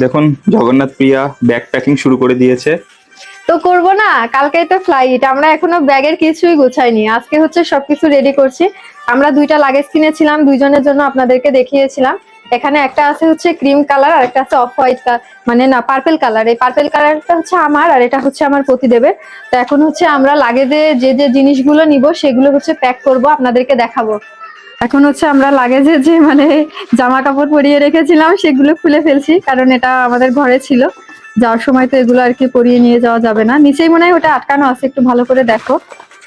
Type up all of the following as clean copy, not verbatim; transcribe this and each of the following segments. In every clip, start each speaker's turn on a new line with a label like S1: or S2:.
S1: দেখুন জগন্নাথ প্রিয়া bag packing শুরু করে দিয়েছে।
S2: তো করব না, কালকেই তো ফ্লাইট, আমরা এখনো ব্যাগের কিছুই গুছাইনি। আজকে হচ্ছে সবকিছু রেডি করছি। আমরা দুইটা লাগেজ কিনেছিলাম দুইজনের জন্য, আপনাদেরকে দেখিয়েছিলাম। এখানে একটা আছে হচ্ছে ক্রিম কালার আর একটা আছে অফ হোয়াইট, মানে না পার্পল কালার। এই পার্পল কালারটা হচ্ছে আমার আর এটা হচ্ছে আমার পতিদেবের। তো এখন হচ্ছে আমরা লাগেজে যে যে জিনিসগুলো নিব সেগুলো হচ্ছে প্যাক করব, আপনাদেরকে দেখাবো। এখন হচ্ছে আমরা লাগেজে যে মানে জামা কাপড় পরিয়ে রেখেছিলাম সেগুলো খুলে ফেলছি, কারণ এটা আমাদের ঘরে ছিল। যাওয়ার সময় তো এগুলো আর কি পরিয়ে নিয়ে যাওয়া যাবে না। নিচেই মনে হয় ওটা আটকানো আছে, একটু ভালো করে দেখো।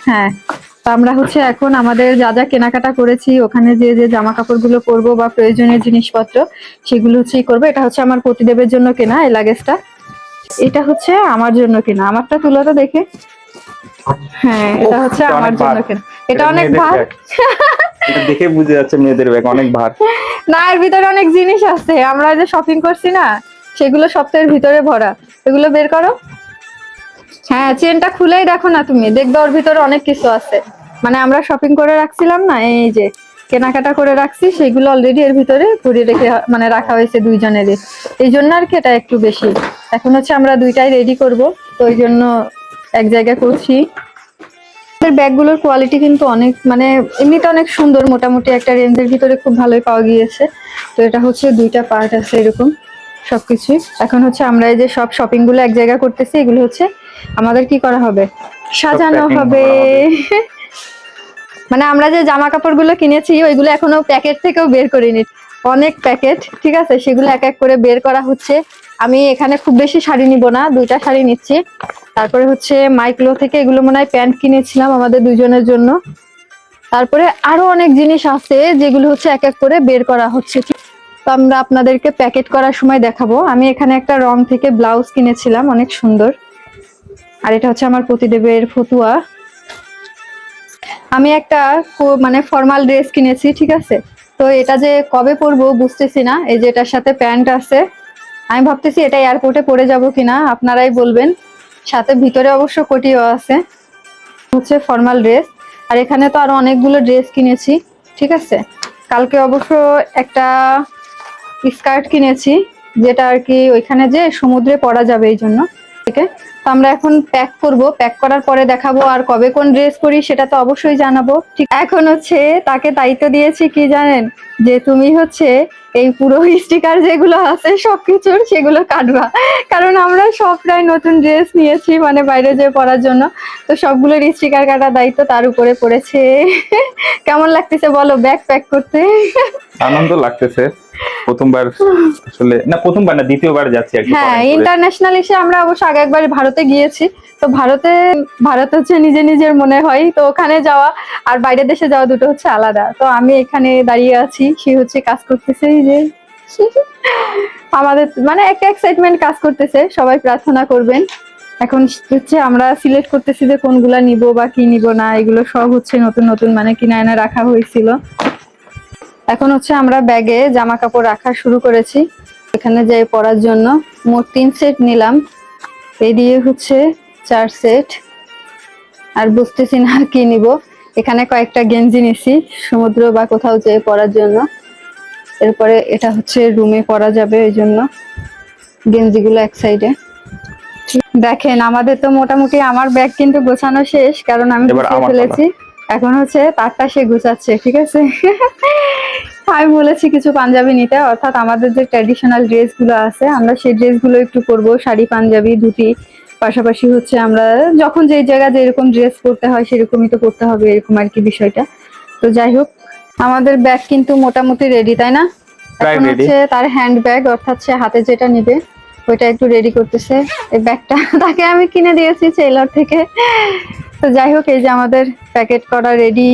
S2: হ্যাঁ, তো আমরা হচ্ছে এখন আমাদের যা যা কেনাকাটা করেছি ওখানে যে যে জামা কাপড় গুলো পরবো বা প্রয়োজনীয় জিনিসপত্র সেগুলো হচ্ছেই করবো। এটা হচ্ছে আমার পতিদেবের জন্য কেনা এই লাগেজটা, এটা হচ্ছে আমার জন্য কেনা। আমারটা তুলো তো দেখে। হ্যাঁ, এটা হচ্ছে
S1: এটা
S2: আমার
S1: অনেক ভার।
S2: জন্য কেনা। এটা
S1: এটা
S2: অনেক
S1: মেয়েদের
S2: ভার।
S1: ব্যাগ। এটা দেখে বুঝে যাচ্ছে মেয়েদের ব্যাগ অনেক ভার।
S2: না, এর ভিতরে অনেক জিনিস আছে, আমরা যে শপিং করছি না সেগুলো সব তো এর ভিতরে ভরা। এগুলো বের করো। হ্যাঁ, চেনটা খুলেই দেখো না তুমি, দেখবে ওর ভিতরে অনেক কিছু আছে। মানে আমরা শপিং করে রাখছিলাম না, এই যে কেনাকাটা করে রাখছি সেগুলো অলরেডি এর ভিতরে ভরে রেখে মানে রাখা হয়েছে দুইজনেরই। এই জন্য আর কি এটা একটু বেশি। এখন হচ্ছে আমরা দুইটাই রেডি করব, তো ওই জন্য এক জায়গায় করছি। ব্যাগগুলোর কোয়ালিটি কিন্তু অনেক, মানে এমনিতে অনেক সুন্দর, মোটামুটি একটা রেঞ্জের ভিতরে খুব ভালোই পাওয়া গিয়েছে। তো এটা হচ্ছে দুইটা পার্ট আছে এরকম সবকিছু। এখন হচ্ছে আমরা এই যে সব শপিং গুলো এক জায়গা করতেছি, এগুলো হচ্ছে আমাদের কি করা হবে, সাজানো
S1: প্যাকিং
S2: হবে। মানে আমরা যে জামা কাপড় গুলো কিনেছি ওইগুলো এখনো প্যাকেট থেকেও বের করিনি, অনেক প্যাকেট, ঠিক আছে, সেগুলো এক এক করে বের করা হচ্ছে। আমি এখানে খুব বেশি শাড়ি নিব না, দুইটা শাড়ি নিচ্ছি। তারপরে হচ্ছে মাইক্লো থেকে এগুলো মনে হয় প্যান্ট কিনেছিলাম আমাদের দুইজনের জন্য। তারপরে আরো অনেক জিনিস আছে যেগুলো হচ্ছে এক এক করে বের করা হচ্ছে। তো আমরা আপনাদেরকে প্যাকেট করার সময় দেখাবো। আমি এখানে একটা রং থেকে ব্লাউজ কিনেছিলাম, অনেক সুন্দর। আর এটা হচ্ছে আমার পতিদেবের ফতুয়া। আমি একটা মানে ফর্মাল ড্রেস কিনেছি, ঠিক আছে। তো এটা যে কবে পরবো বুঝতেছি না। এই যে এটার সাথে প্যান্ট আছে, আমি ভাবতেছি এটা এয়ারপোর্টে পরে যাব কিনা, আপনারাই বলবেন। সাথে ভিতরে অবশ্য কোটিও আছে, হচ্ছে ফর্মাল ড্রেস। আর এখানে তো আরো অনেকগুলো ড্রেস কিনেছি, ঠিক আছে। কালকে অবশ্য একটা স্কার্ট কিনেছি, যেটা আর কি ওইখানে যে সমুদ্রে পরা যাবে এই জন্য। ঠিক আছে, তো আমরা এখন প্যাক করব, প্যাক করার পরে দেখাবো। আর কবে কোন ড্রেস পরি সেটা তো অবশ্যই জানাবো। ঠিক, এখন হচ্ছে তাকে দায়িত্ব দিয়েছি কি জানেন, যে তুমি হচ্ছে এই পুরো স্টিকার যেগুলো আছে সবকিছুর সেগুলো কাটবা। কারণ আমরা সব প্রায় নতুন ড্রেস নিয়েছি মানে বাইরে যেয়ে পরার জন্য, তো সবগুলোর স্টিকার কাটার দায়িত্ব তার উপরে পড়েছে। কেমন লাগতেছে বলো ব্যাগ প্যাক করতে?
S1: আনন্দ লাগতেছে। প্রথমবার, আসলে না প্রথমবার না, দ্বিতীয়বার যাচ্ছি আর কি
S2: হ্যাঁ,
S1: ফরেন ট্যুরে।
S2: ইন্টারন্যাশনাল এসে আমরা অবশ্য আগে একবার ভারতে গিয়েছি। তো ভারত হচ্ছে নিজে নিজের মনে হয়, তো ওখানে যাওয়া আর বাইরের দেশে যাওয়া দুটো হচ্ছে আলাদা। তো আমি এখানে দাঁড়িয়ে আছি, সে হচ্ছে কাজ করতেছে এই যে। আমাদের মানে একটা এক্সাইটমেন্ট কাজ করতেছে, সবাই প্রার্থনা করবেন। এখন হচ্ছে আমরা সিলেক্ট করতেছি যে কোনগুলা নিব বা কি নিব না, এগুলো সব হচ্ছে নতুন নতুন মানে কিনে এনে রাখা হয়েছিল। এখন হচ্ছে আমরা ব্যাগে জামা কাপড় রাখা শুরু করেছি এখানে যাই পরার জন্য। মোট 3 সেট নিলাম, এই দিয়ে হচ্ছে 4 সেট। আর বুঝতেছি না কি নিব। এখানে কয়েকটা গেঞ্জি নিছি সমুদ্র বা কোথাও যেয়ে পরার জন্য। এরপরে এটা হচ্ছে রুমে পরা যাবে, এই জন্য গেঞ্জিগুলো এক সাইডে। দেখেন আমাদের তো মোটামুটি আমার ব্যাগ কিন্তু গোছানো শেষ, কারণ আমি
S1: এবার
S2: গুছিয়ে
S1: আমার পালা।
S2: ফেলেছি। এখন হচ্ছে তারটা সে গুছাচ্ছে, ঠিক আছে। আমি বলেছি কিছু পাঞ্জাবি নিতে, অর্থাৎ আমাদের যে ট্র্যাডিশনাল ড্রেস গুলো আছে আমরা সেই ড্রেস গুলো একটু পরবো, শাড়ি পাঞ্জাবি ধুতি। পাশাপাশি হচ্ছে আমরা যখন যেই জায়গা যেরকম ড্রেস পরতে হয় সেরকমই তো করতে হবে, এরকম আর কি বিষয়টা। তো যাই হোক, আমাদের ব্যাগ কিন্তু মোটামুটি রেডি, তাই না?
S1: প্রায়
S2: এখন
S1: রেডি।
S2: হচ্ছে তার হ্যান্ড ব্যাগ, অর্থাৎ সে হাতে যেটা নিবে ওইটা একটু রেডি করতেছে। এই ব্যাগটা তাকে আমি কিনে দিয়েছি সেলর থেকে। তো যাই হোক, এই যে আমাদের প্যাকেট করা রেডি।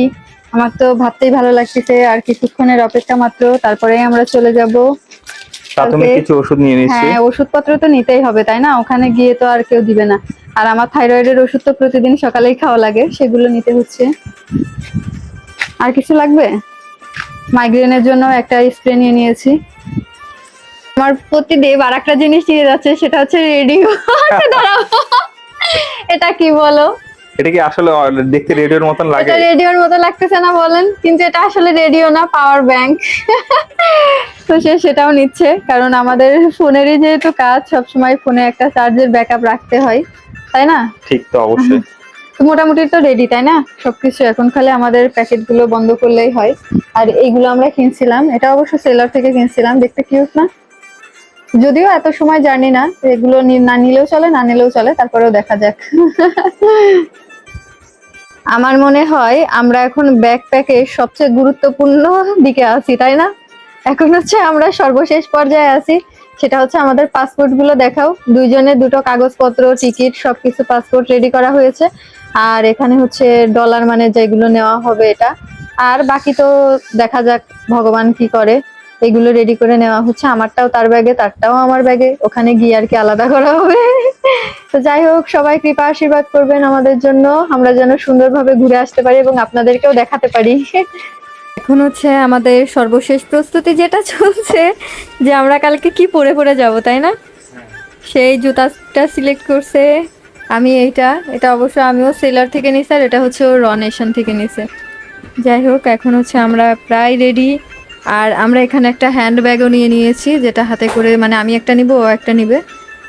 S2: আমার তো ভাবতেই ভালো লাগতেছে, আর কিছুক্ষণের অপেক্ষা মাত্র, তারপরে আমরা চলে যাব কালকে।
S1: প্রাথমিক কিছু ওষুধ নিয়ে নিচ্ছি।
S2: হ্যাঁ, ওষুধপত্র তো নিতেই হবে, তাই না? ওখানে গিয়ে তো আর কেউ দিবে না। আর আমার থাইরয়েডের ওষুধ তো প্রতিদিন সকালেই খাওয়া লাগে, সেগুলো নিতে হচ্ছে। আর কিছু লাগবে? মাইগ্রেনের জন্য একটা স্প্রে নিয়ে নিয়েছি। আমার প্রতিদেব আর একটা জিনিস নিয়ে যাচ্ছে, সেটা হচ্ছে রেডিও। দাঁড়াও, এটা কি বলো?
S1: এটা কি আসলে দেখতে রেডিওর মতন লাগে?
S2: এটা রেডিওর মতো লাগতেছে না বলেন, কিন্তু এটা আসলে রেডিও না, পাওয়ার ব্যাংক। তো সে সেটাও নিচ্ছে, কারণ আমাদের ফোনেরই যেহেতু কাজ, সবসময় ফোনে একটা চার্জের ব্যাকআপ রাখতে হয়, তাই না?
S1: ঠিক তো অবশ্যই।
S2: তো মোটামুটি তো রেডি, তাই না? সবকিছু এখন খালি আমাদের প্যাকেট গুলো বন্ধ করলেই হয়। আর এইগুলো আমরা কিনছিলাম, এটা অবশ্য সেলার থেকে কিনছিলাম, দেখতে কিউট না? যদিও এত সময় জানি না, এগুলো না নিলেও চলে, না নিলেও চলে, তারপরেও দেখা যাক। আমার মনে হয় আমরা এখন ব্যাকপ্যাকের সবচেয়ে গুরুত্বপূর্ণ দিকে আছি, তাই না? এখন হচ্ছে আমরা সর্বশেষ পর্যায়ে আছি, সেটা হচ্ছে আমাদের পাসপোর্ট গুলো দেখাও। দুইজনে দুটো কাগজপত্র, টিকিট, সবকিছু পাসপোর্ট রেডি করা হয়েছে। আর এখানে হচ্ছে ডলার মানে যেগুলো নেওয়া হবে এটা। আর বাকি তো দেখা যাক ভগবান কি করে। এগুলো রেডি করে নেওয়া হচ্ছে, আমারটাও তার ব্যাগে, তারটাও আমার ব্যাগে, ওখানে গিয়ে আর কি আলাদা করা হবে। তো যাই হোক, সবাই কৃপা আশীর্বাদ করবেন আমাদের জন্য, আমরা যেন সুন্দরভাবে ঘুরে আসতে পারি এবং আপনাদেরকেও দেখাতে পারি। এখন হচ্ছে আমাদের সর্বশেষ প্রস্তুতি যেটা চলছে, যে আমরা কালকে কি পরে পরে যাব, তাই না? সেই জুতাটা সিলেক্ট করছে। আমি এটা অবশ্য আমিও সেলার থেকে নিছি, আর এটা হচ্ছে ও রনেশন থেকে নিছে। যাই হোক, এখন হচ্ছে আমরা প্রায় রেডি। আর আমরা এখানে একটা হ্যান্ড ব্যাগও নিয়ে নিয়েছি, যেটা হাতে করে, মানে আমি একটা নিব, ও একটা নিবে,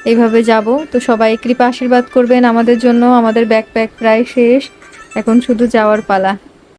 S2: এইভাবে যাব। তো সবাই কৃপা আশীর্বাদ করবেন আমাদের জন্য। আমাদের ব্যাকপ্যাক প্রায় শেষ, এখন শুধু যাওয়ার পালা।